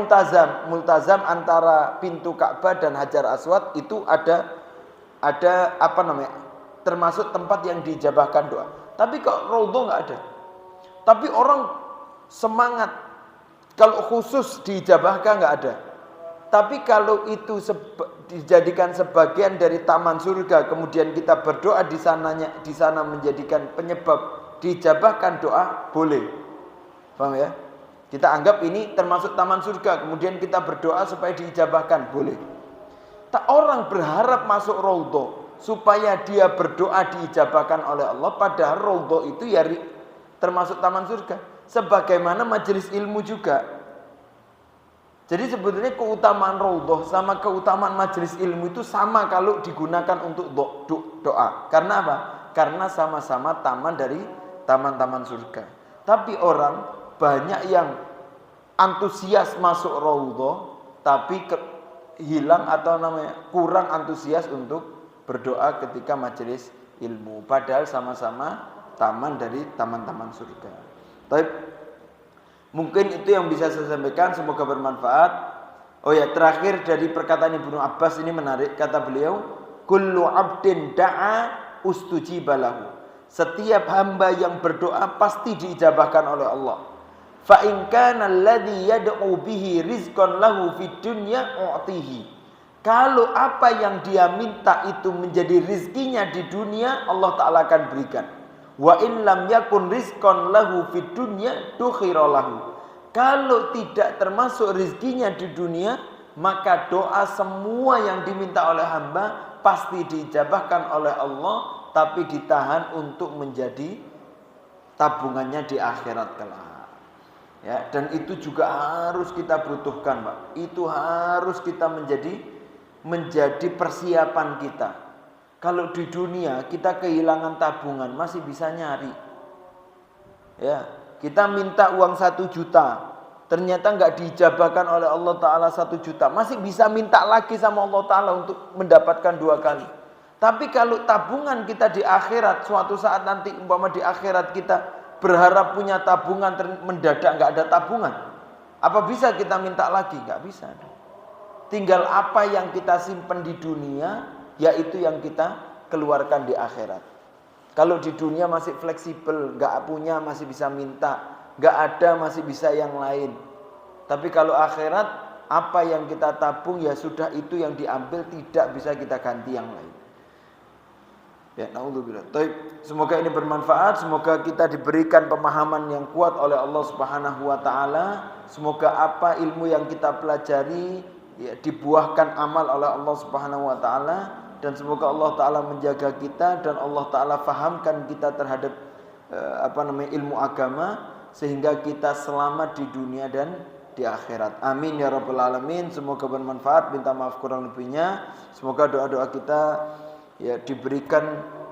multazam antara pintu Ka'bah dan Hajar Aswad, itu ada apa namanya, termasuk tempat yang diijabahkan doa. Tapi kok raudhah nggak ada. Tapi orang semangat kalau khusus diijabahkan nggak ada. Tapi kalau itu dijadikan sebagian dari taman surga, kemudian kita berdoa di sana menjadikan penyebab diijabahkan doa, boleh. Paham ya? Kita anggap ini termasuk taman surga, kemudian kita berdoa supaya diijabahkan, boleh. Tak orang berharap masuk raudhah supaya dia berdoa diijabahkan oleh Allah, padahal raudhah itu ya termasuk taman surga, sebagaimana majelis ilmu juga. Jadi sebetulnya keutamaan raudhah sama keutamaan majelis ilmu itu sama kalau digunakan untuk doa. Karena apa? Karena sama-sama taman dari taman-taman surga. Tapi orang banyak yang antusias masuk raudhah, tapi hilang atau kurang antusias untuk berdoa ketika majelis ilmu. Padahal sama-sama taman dari taman-taman surga. Tapi mungkin itu yang bisa saya sampaikan, semoga bermanfaat. Oh ya, terakhir dari perkataan Ibnu Abbas ini menarik, kata beliau, kullu abdin da'a ustujiba lahu. Setiap hamba yang berdoa pasti diijabahkan oleh Allah. Fa in kana alladhi yad'u bihi rizqan lahu fid dunya u'tihi. Kalau apa yang dia minta itu menjadi rizkinya di dunia, Allah Ta'ala akan berikan. Wa in lam yakun rizqan lahu fid dunya dukhira lahu. Kalau tidak termasuk rizkinya di dunia, maka doa semua yang diminta oleh hamba pasti diijabahkan oleh Allah, tapi ditahan untuk menjadi tabungannya di akhirat kelak. Ya, dan itu juga harus kita butuhkan, Pak. Itu harus kita menjadi persiapan kita. Kalau di dunia kita kehilangan tabungan masih bisa nyari. Ya, kita minta uang 1 juta, ternyata nggak diijabahkan oleh Allah Ta'ala 1 juta, masih bisa minta lagi sama Allah Ta'ala untuk mendapatkan 2 kali. Tapi kalau tabungan kita di akhirat, suatu saat nanti umpama di akhirat kita berharap punya tabungan, mendadak nggak ada tabungan, apa bisa kita minta lagi? Nggak bisa. Tinggal apa yang kita simpen di dunia, yaitu yang kita keluarkan di akhirat. Kalau di dunia masih fleksibel, nggak punya masih bisa minta, nggak ada masih bisa yang lain. Tapi kalau akhirat, apa yang kita tabung ya sudah, itu yang diambil, tidak bisa kita ganti yang lain. Ya, naudzubillah. Semoga ini bermanfaat, semoga kita diberikan pemahaman yang kuat oleh Allah Subhanahu wa taala. Semoga apa ilmu yang kita pelajari ya, dibuahkan amal oleh Allah Subhanahu wa taala, dan semoga Allah taala menjaga kita dan Allah taala fahamkan kita terhadap ilmu agama, sehingga kita selamat di dunia dan di akhirat. Amin ya rabbal alamin. Semoga bermanfaat. Minta maaf kurang lebihnya. Semoga doa-doa kita ya diberikan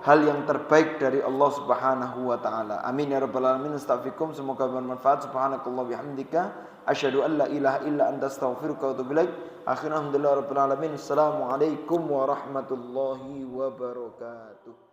hal yang terbaik dari Allah Subhanahu wa taala. Amin ya rabbal alamin. Astaghfirukum. Semoga bermanfaat. Subhanakallah bihamdika asyhadu an la ilaha illa anta astaghfiruka wa atubu ilaik. Akhirnya alhamdulillah rabbil alamin. Assalamualaikum warahmatullahi wabarakatuh.